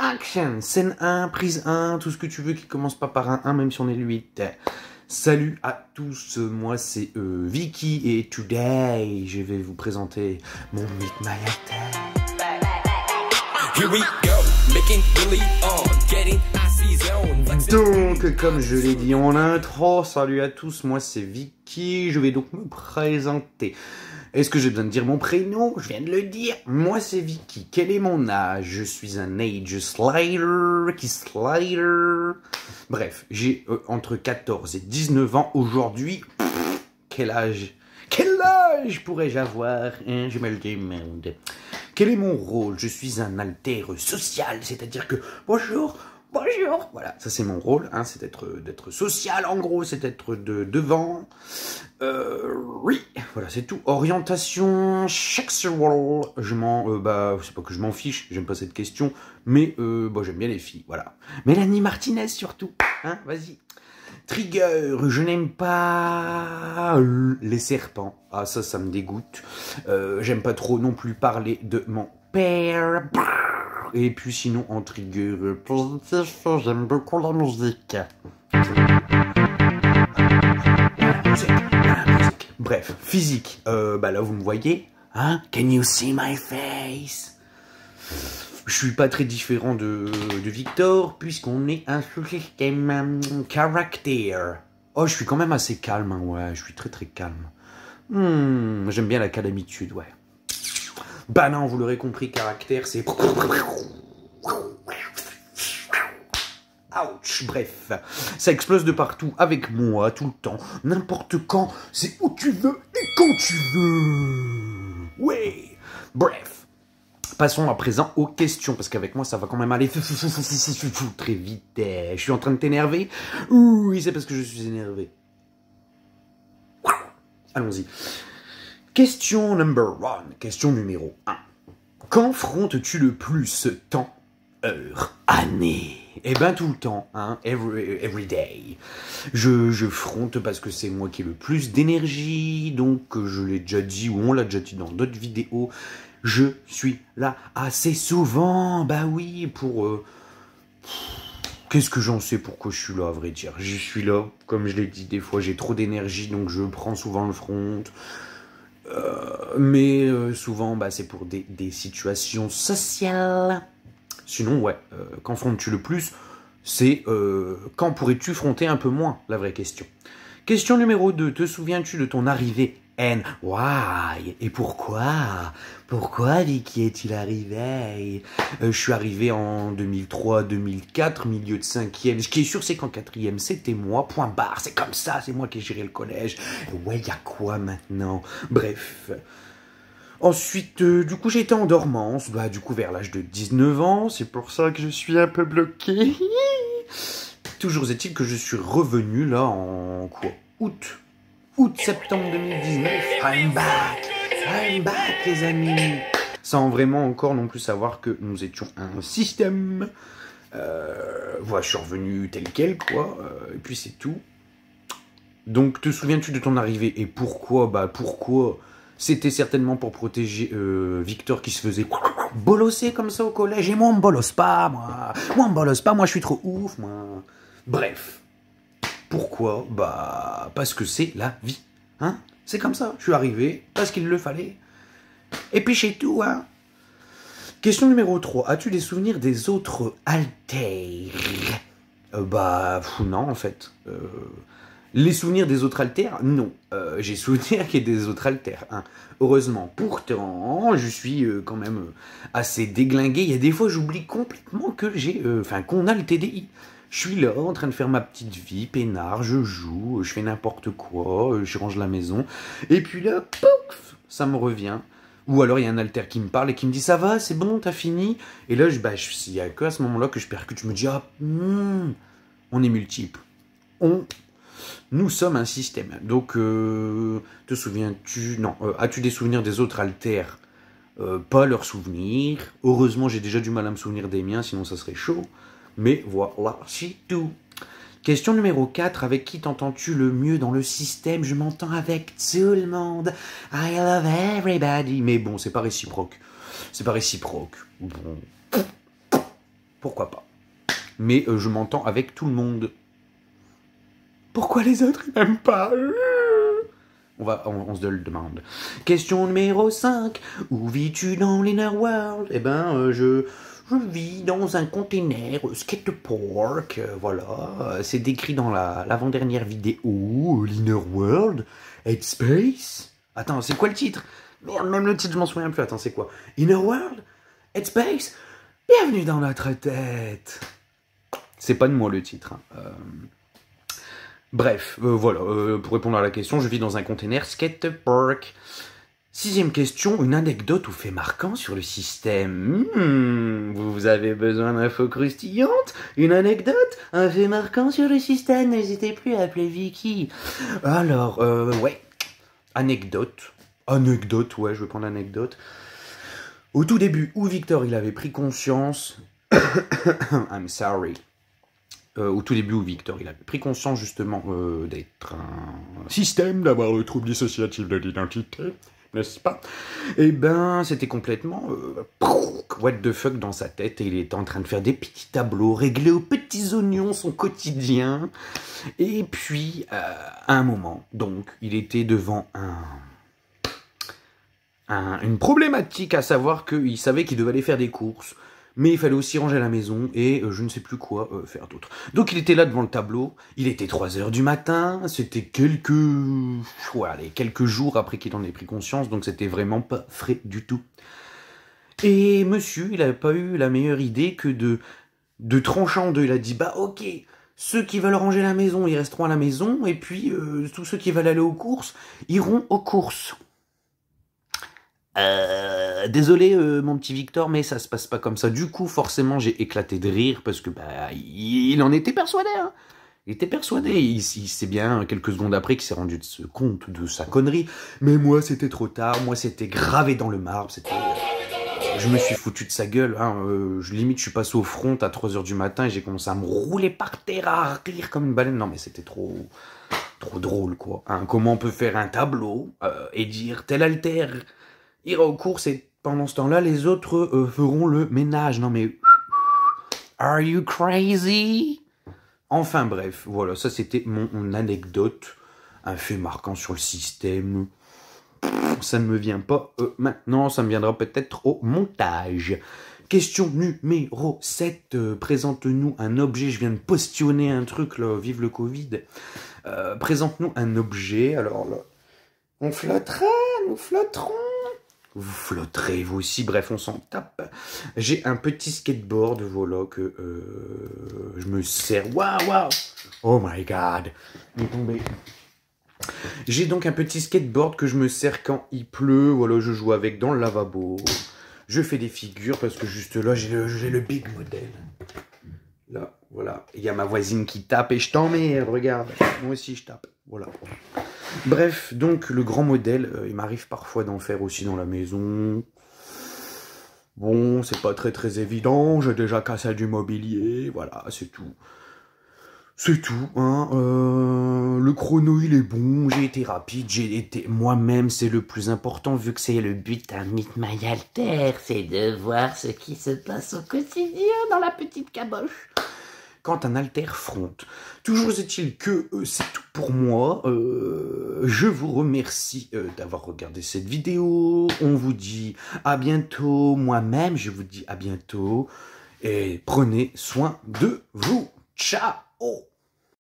action, scène 1, prise 1, tout ce que tu veux qui commence pas par un 1, même si on est le 8. Salut à tous, moi c'est Vicky et today je vais vous présenter mon Meet My Actor. Here we go, making really on, getting donc, comme je l'ai dit en intro, salut à tous, moi c'est Vicky, je vais donc me présenter. Est-ce que j'ai besoin de dire mon prénom? Je viens de le dire. Moi c'est Vicky. Quel est mon âge? Je suis un age slider. Bref, j'ai entre 14 et 19 ans aujourd'hui. Quel âge pourrais-je avoir, hein? Je me le demande. Quel est mon rôle? Je suis un alter social, c'est-à-dire que bonjour, voilà, ça c'est mon rôle, hein, c'est d'être social en gros, c'est d'être devant. Oui, voilà, c'est tout. Orientation sexuelle, c'est pas que je m'en fiche, j'aime pas cette question, mais j'aime bien les filles, voilà. Mélanie Martinez surtout, hein, vas-y. Trigger, je n'aime pas les serpents, ah ça me dégoûte. J'aime pas trop non plus parler de mon père. Et puis sinon en trigger positif, j'aime beaucoup la musique. Bref, physique. Là vous me voyez, hein? Can you see my face? Je suis pas très différent de Victor puisqu'on est un sous-système caractère. Oh, je suis quand même assez calme, hein, ouais, je suis très calme. J'aime bien la calamitude, ouais. Bah non, vous l'aurez compris, caractère, c'est... Ouch, bref, ça explose de partout, avec moi, tout le temps, n'importe quand, c'est où tu veux et quand tu veux. Ouais, bref. Passons à présent aux questions, parce qu'avec moi, ça va quand même aller très vite. Je suis en train de t'énerver? Oui, c'est parce que je suis énervé. Allons-y. Question number 1, question numéro 1. Quand frontes-tu le plus temps, heure, année? Eh ben tout le temps, hein, every day. Je fronte parce que c'est moi qui ai le plus d'énergie, donc je l'ai déjà dit, ou on l'a déjà dit dans d'autres vidéos, je suis là assez souvent, bah oui, pour... Qu'est-ce que j'en sais pourquoi je suis là, à vrai dire? Je suis là, comme je l'ai dit, des fois j'ai trop d'énergie, donc je prends souvent le front. Mais souvent, c'est pour des situations sociales. Sinon, ouais, quand frontes-tu le plus? C'est quand pourrais-tu fronter un peu moins, la vraie question. Question numéro 2, te souviens-tu de ton arrivée? And why? Et pourquoi? Pourquoi, Vicky, est-il arrivé? Je suis arrivé en 2003-2004, milieu de 5e. Ce qui est sûr, c'est qu'en 4e, c'était moi, point barre. C'est comme ça, c'est moi qui ai géré le collège. Ouais, y a quoi maintenant? Bref. Ensuite, du coup, j'ai été en dormance, vers l'âge de 19 ans. C'est pour ça que je suis un peu bloqué. Toujours est-il que je suis revenu, là, en quoi? Août-septembre 2019, I'm back les amis. Sans vraiment encore non plus savoir que nous étions un système. Voilà, je suis revenu tel quel, quoi, et puis c'est tout. Donc, te souviens-tu de ton arrivée? Et pourquoi? Pourquoi? C'était certainement pour protéger Victor qui se faisait bolosser comme ça au collège. Et moi, on me bolosse pas, moi. Moi, on me bolosse pas, moi, je suis trop ouf, moi. Bref. Pourquoi? Parce que c'est la vie, hein? C'est comme ça, je suis arrivé, parce qu'il le fallait. Et puis c'est tout, hein? Question numéro 3, as-tu des souvenirs des autres alters? Non, en fait. Les souvenirs des autres alters? Non. J'ai souvenir qu'il y ait des autres alters, hein. Heureusement. Pourtant, je suis quand même assez déglingué. Il y a des fois, j'oublie complètement que qu'on a le TDI. Je suis là, en train de faire ma petite vie, peinard, je joue, je fais n'importe quoi, je range la maison, et puis là, pouf, ça me revient. Ou alors il y a un alter qui me parle et qui me dit « Ça va, c'est bon, t'as fini ?» Et là, il n'y a que à ce moment-là que je percute, je me dis « Ah, on est multiples. Nous sommes un système. » Donc, te souviens-tu... Non, as-tu des souvenirs des autres alters? Pas leurs souvenirs. Heureusement, j'ai déjà du mal à me souvenir des miens, sinon ça serait chaud. Mais voilà, c'est tout. Question numéro 4. Avec qui t'entends-tu le mieux dans le système? Je m'entends avec tout le monde. I love everybody. Mais bon, c'est pas réciproque. C'est pas réciproque. Bon. pourquoi pas. Mais je m'entends avec tout le monde. Pourquoi les autres ils m'aiment pas? On se le demande. Question numéro 5. Où vis-tu dans l'Innerworld? Eh ben, je vis dans un container skatepark. Voilà. C'est décrit dans l'avant-dernière vidéo. L'Innerworld. Headspace. Attends, c'est quoi le titre? Merde, même le titre, je m'en souviens plus. Attends, c'est quoi? Innerworld? Headspace? Bienvenue dans notre tête. C'est pas de moi le titre. Hein. Bref, voilà, pour répondre à la question, je vis dans un container skatepark. 6e question, une anecdote ou fait marquant sur le système. Vous avez besoin d'infos croustillantes? Une anecdote? Un fait marquant sur le système? N'hésitez plus à appeler Vicky. Alors, ouais, anecdote, ouais, je vais prendre l'anecdote. Au tout début, où Victor, il avait pris conscience... I'm sorry. Au tout début où Victor, il avait pris conscience justement d'être un système, d'avoir le trouble dissociatif de l'identité, n'est-ce pas? Eh ben, c'était complètement what the fuck dans sa tête, et il était en train de faire des petits tableaux, régler aux petits oignons son quotidien, et puis, à un moment, donc, il était devant une problématique, à savoir qu'il savait qu'il devait aller faire des courses, mais il fallait aussi ranger la maison et je ne sais plus quoi faire d'autre. Donc il était là devant le tableau, il était 3h du matin, c'était quelques jours après qu'il en ait pris conscience, donc c'était vraiment pas frais du tout. Et monsieur, il n'avait pas eu la meilleure idée que de trancher en deux. Il a dit, bah ok, ceux qui veulent ranger la maison, ils resteront à la maison, et puis tous ceux qui veulent aller aux courses, iront aux courses. Désolé mon petit Victor, mais ça se passe pas comme ça. Du coup, forcément, j'ai éclaté de rire parce que bah il en était persuadé. Hein. Il était persuadé. Il sait bien quelques secondes après qu'il s'est rendu compte de sa connerie. Mais moi, c'était trop tard. Moi, c'était gravé dans le marbre. C'était. Je me suis foutu de sa gueule. Hein. Limite, je suis passé au front à 3h du matin et j'ai commencé à me rouler par terre, à rire comme une baleine. Non, mais c'était trop drôle, quoi. Hein. Comment on peut faire un tableau et dire tel alter ira aux courses et pendant ce temps-là, les autres feront le ménage. Non mais... Are you crazy? Enfin bref, voilà, ça c'était mon anecdote. Un fait marquant sur le système. Ça ne me vient pas maintenant, ça me viendra peut-être au montage. Question numéro 7. Présente-nous un objet. Je viens de postionner un truc, là, vive le Covid. Présente-nous un objet. Alors là, on flottera, nous flotterons. Vous flotterez, vous aussi, bref, on s'en tape. J'ai un petit skateboard, voilà, que je me sers. Waouh! Oh my god! Il est tombé. J'ai donc un petit skateboard que je me sers quand il pleut. Voilà, je joue avec dans le lavabo. Je fais des figures parce que juste là, j'ai le big modèle. Là, voilà. Il y a ma voisine qui tape et je t'emmerde, regarde. Moi aussi, je tape. Voilà. Bref, donc le grand modèle, il m'arrive parfois d'en faire aussi dans la maison. Bon, c'est pas très évident, j'ai déjà cassé du mobilier, voilà, c'est tout. C'est tout, hein. Le chrono, il est bon, j'ai été rapide, j'ai été moi-même, c'est le plus important, vu que c'est le but d'un Meet My Alter, c'est de voir ce qui se passe au quotidien dans la petite caboche. Quand un alter fronte. Toujours est-il que c'est tout pour moi. Je vous remercie d'avoir regardé cette vidéo. On vous dit à bientôt. Moi-même, je vous dis à bientôt. Et prenez soin de vous. Ciao!